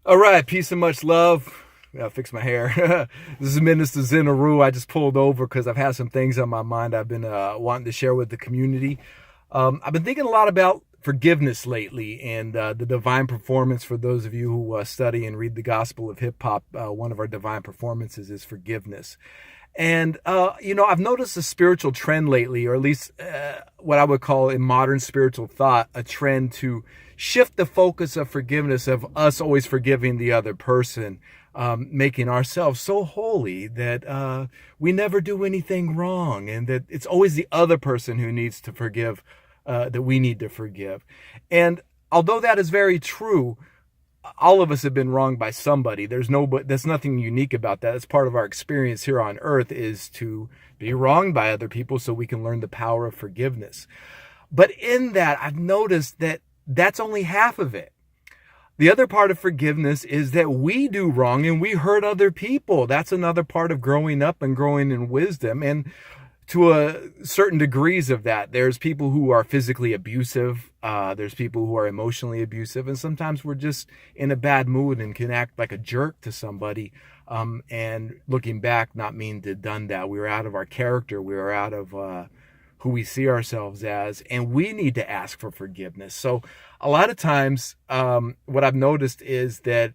All right, peace and much love. Fix my hair. This is Minister Zinaru. I just pulled over because I've had some things on my mind I've been wanting to share with the community. I've been thinking a lot about forgiveness lately and the divine performance. For those of you who study and read the Gospel of Hip Hop, one of our divine performances is forgiveness. And, I've noticed a spiritual trend lately, or at least what I would call in modern spiritual thought, a trend to shift the focus of forgiveness, of us always forgiving the other person, making ourselves so holy that we never do anything wrong, and that it's always the other person who needs to forgive, that we need to forgive. And although that is very true, all of us have been wronged by somebody. There's nothing unique about that. It's part of our experience here on earth, is to be wronged by other people so we can learn the power of forgiveness. But in that, I've noticed that that's only half of it. The other part of forgiveness is that we do wrong and we hurt other people. That's another part of growing up and growing in wisdom. And to a certain degrees of that, there's people who are physically abusive. There's people who are emotionally abusive. And sometimes we're just in a bad mood and can act like a jerk to somebody. And looking back, not mean to have done that. We were out of our character. We were out of who we see ourselves as, and we need to ask for forgiveness. So a lot of times, what I've noticed is that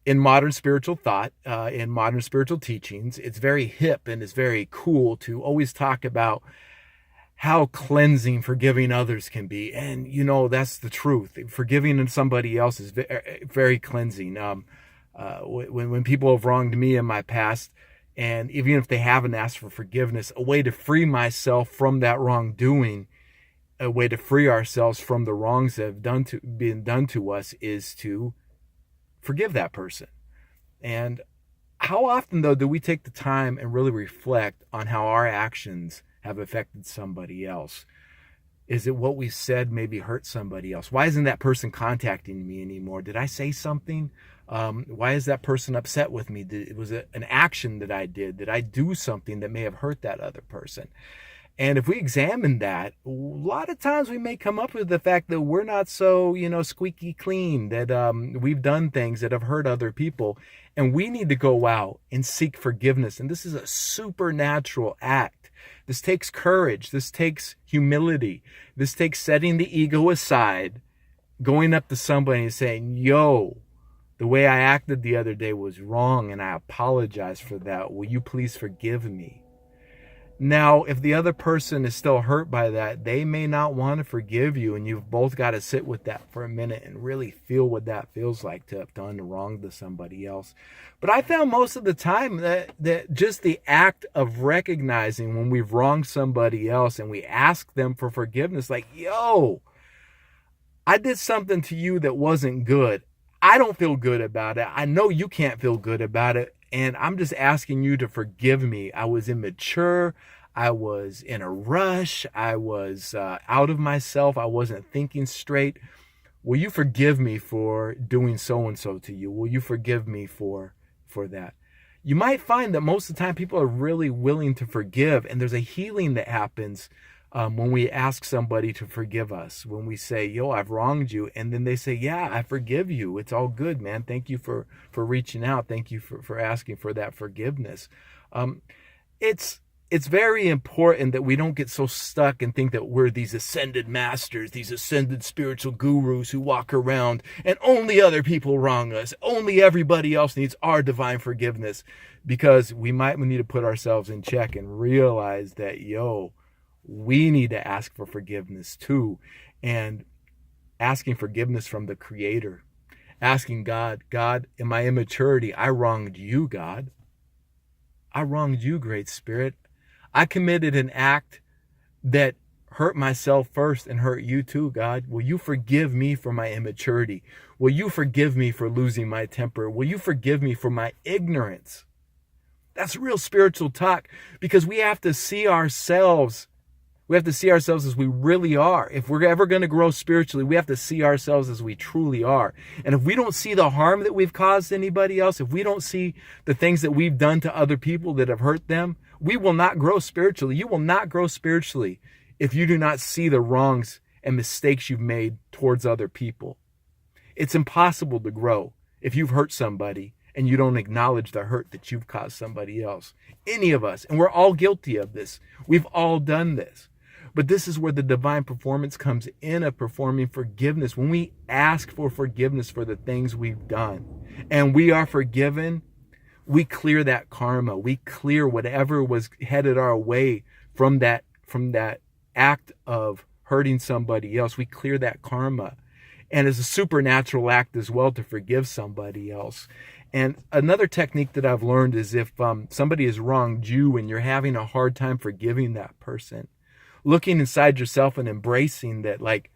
in modern spiritual thought, in modern spiritual teachings, it's very hip and it's very cool to always talk about how cleansing forgiving others can be. And, that's the truth. Forgiving somebody else is very cleansing. When people have wronged me in my past, and even if they haven't asked for forgiveness, a way to free myself from that wrongdoing, a way to free ourselves from the wrongs that have been done to us, is to forgive that person. And how often, though, do we take the time and really reflect on how our actions have affected somebody else? Is it what we said maybe hurt somebody else? Why isn't that person contacting me anymore? Did I say something? Why is that person upset with me? Was it an action that I did? Did I do something that may have hurt that other person? And if we examine that, a lot of times we may come up with the fact that we're not so, squeaky clean, that we've done things that have hurt other people. And we need to go out and seek forgiveness. And this is a supernatural act. This takes courage. This takes humility. This takes setting the ego aside, going up to somebody and saying, yo, the way I acted the other day was wrong, and I apologize for that. Will you please forgive me? Now, if the other person is still hurt by that, they may not want to forgive you, and you've both got to sit with that for a minute and really feel what that feels like to have done wrong to somebody else. But I found most of the time that just the act of recognizing when we've wronged somebody else and we ask them for forgiveness, like, yo, I did something to you that wasn't good. I don't feel good about it. I know you can't feel good about it. And I'm just asking you to forgive me. I was immature. I was in a rush. I was out of myself. I wasn't thinking straight. Will you forgive me for doing so and so to you? Will you forgive me for that? You might find that most of the time people are really willing to forgive, and there's a healing that happens when we ask somebody to forgive us, when we say, yo, I've wronged you. And then they say, yeah, I forgive you. It's all good, man. Thank you for reaching out. Thank you for asking for that forgiveness. It's very important that we don't get so stuck and think that we're these ascended masters, these ascended spiritual gurus who walk around and only other people wrong us. Only everybody else needs our divine forgiveness, because we need to put ourselves in check and realize that, yo, we need to ask for forgiveness too. And asking forgiveness from the Creator. Asking God, in my immaturity, I wronged you, God. I wronged you, Great Spirit. I committed an act that hurt myself first and hurt you too, God. Will you forgive me for my immaturity? Will you forgive me for losing my temper? Will you forgive me for my ignorance? That's real spiritual talk, because we have to see ourselves. We have to see ourselves as we really are. If we're ever going to grow spiritually, we have to see ourselves as we truly are. And if we don't see the harm that we've caused anybody else, if we don't see the things that we've done to other people that have hurt them, we will not grow spiritually. You will not grow spiritually if you do not see the wrongs and mistakes you've made towards other people. It's impossible to grow if you've hurt somebody and you don't acknowledge the hurt that you've caused somebody else. Any of us. And we're all guilty of this. We've all done this. But this is where the divine performance comes in, of performing forgiveness. When we ask for forgiveness for the things we've done and we are forgiven, we clear that karma. We clear whatever was headed our way from that act of hurting somebody else. We clear that karma. And it's a supernatural act as well to forgive somebody else. And another technique that I've learned is if somebody has wronged you and you're having a hard time forgiving that person, looking inside yourself and embracing that, like,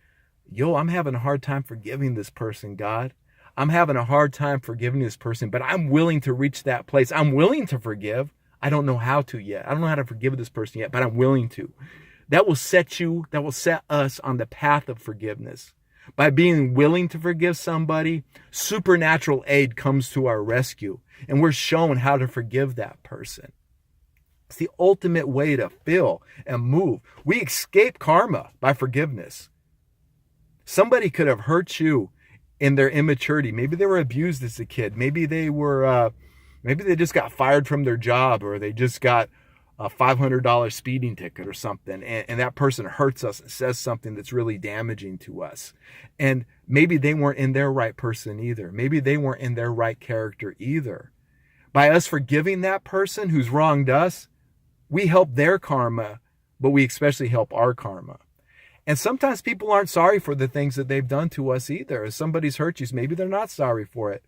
yo, I'm having a hard time forgiving this person, God. I'm having a hard time forgiving this person, but I'm willing to reach that place. I'm willing to forgive. I don't know how to yet. I don't know how to forgive this person yet, but I'm willing to. That will set us on the path of forgiveness. By being willing to forgive somebody, supernatural aid comes to our rescue, and we're shown how to forgive that person. It's the ultimate way to feel and move. We escape karma by forgiveness. Somebody could have hurt you in their immaturity. Maybe they were abused as a kid. Maybe they just got fired from their job, or they just got a $500 speeding ticket or something. And that person hurts us and says something that's really damaging to us. And maybe they weren't in their right person either. Maybe they weren't in their right character either. By us forgiving that person who's wronged us, we help their karma, but we especially help our karma. And sometimes people aren't sorry for the things that they've done to us either. If somebody's hurt you, maybe they're not sorry for it.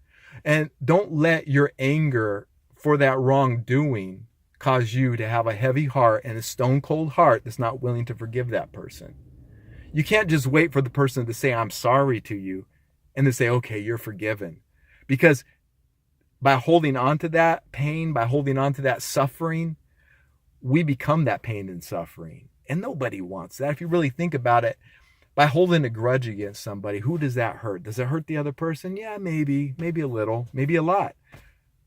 And don't let your anger for that wrongdoing cause you to have a heavy heart and a stone cold heart that's not willing to forgive that person. You can't just wait for the person to say, I'm sorry to you, and then say, okay, you're forgiven. Because by holding on to that pain, by holding on to that suffering, we become that pain and suffering. And nobody wants that. If you really think about it, by holding a grudge against somebody, who does that hurt? Does it hurt the other person? Yeah, maybe a little, maybe a lot.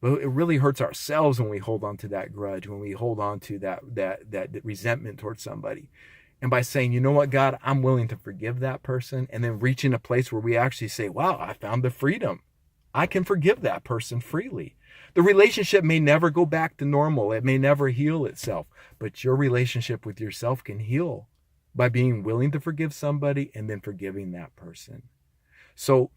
But it really hurts ourselves when we hold on to that grudge, when we hold on to that resentment towards somebody. And by saying, you know what, God, I'm willing to forgive that person, and then reaching a place where we actually say, wow, I found the freedom. I can forgive that person freely. The relationship may never go back to normal. It may never heal itself, but your relationship with yourself can heal by being willing to forgive somebody and then forgiving that person. So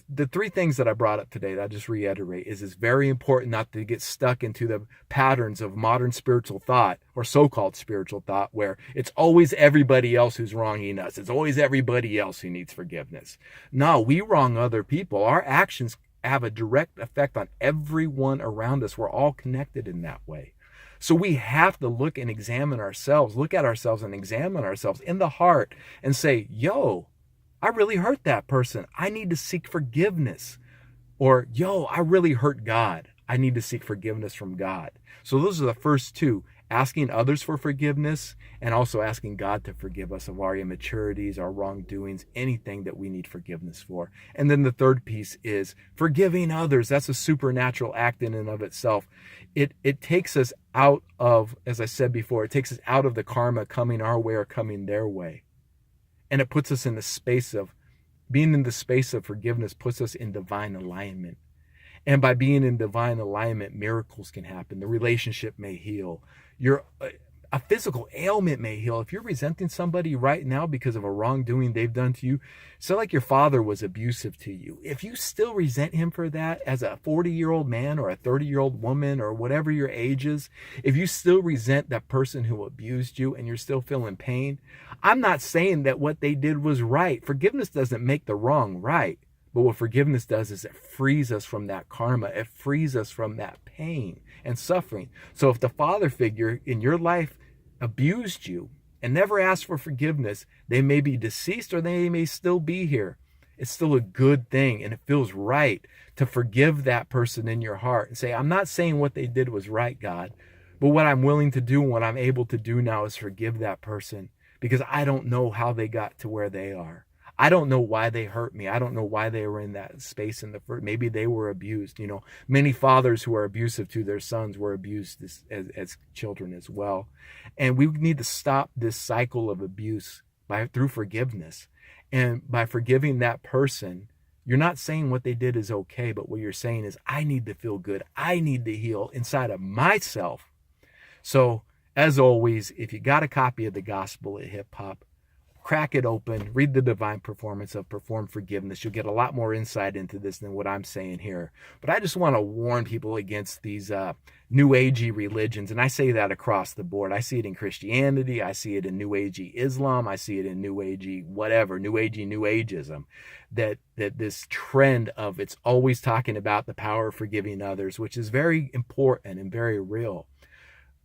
the three things that I brought up today that I just reiterate is it's very important not to get stuck into the patterns of modern spiritual thought, or so-called spiritual thought, where it's always everybody else who's wronging us. It's always everybody else who needs forgiveness. No, we wrong other people. Our actions have a direct effect on everyone around us. We're all connected in that way. So we have to look and examine ourselves, look at ourselves and examine ourselves in the heart and say, yo, I really hurt that person. I need to seek forgiveness. Or, yo, I really hurt God. I need to seek forgiveness from God. So those are the first two, asking others for forgiveness and also asking God to forgive us of our immaturities, our wrongdoings, anything that we need forgiveness for. And then the third piece is forgiving others. That's a supernatural act in and of itself. It takes us out of, as I said before, it takes us out of the karma coming our way or coming their way. And it puts us in the space of, being in the space of forgiveness puts us in divine alignment. And by being in divine alignment, miracles can happen. The relationship may heal. A physical ailment may heal. If you're resenting somebody right now because of a wrongdoing they've done to you, so like your father was abusive to you, if you still resent him for that as a 40-year-old man or a 30-year-old woman or whatever your age is, if you still resent that person who abused you and you're still feeling pain, I'm not saying that what they did was right. Forgiveness doesn't make the wrong right. But what forgiveness does is it frees us from that karma. It frees us from that pain and suffering. So if the father figure in your life abused you and never asked for forgiveness, they may be deceased or they may still be here. It's still a good thing, and it feels right to forgive that person in your heart and say, I'm not saying what they did was right, God, but what I'm willing to do and what I'm able to do now is forgive that person, because I don't know how they got to where they are. I don't know why they hurt me. I don't know why they were in that space in the first. Maybe they were abused. You know, many fathers who are abusive to their sons were abused as children as well. And we need to stop this cycle of abuse through forgiveness. And by forgiving that person, You're not saying what they did is okay, but what you're saying is, I need to feel good. I need to heal inside of myself. So, as always, if you got a copy of the Gospel of Hip Hop, crack it open, read the divine performance of Performed Forgiveness. You'll get a lot more insight into this than what I'm saying here. But I just want to warn people against these new agey religions. And I say that across the board. I see it in Christianity. I see it in new agey Islam. I see it in new agey whatever, new agey new ageism. That this trend of it's always talking about the power of forgiving others, which is very important and very real.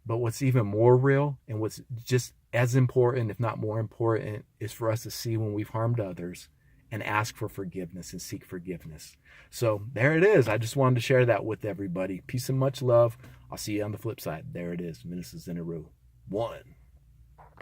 But what's even more real and what's just as important, if not more important, is for us to see when we've harmed others and ask for forgiveness and seek forgiveness. So there it is. I just wanted to share that with everybody. Peace and much love. I'll see you on the flip side. There it is. Minister Zen Aru. 1.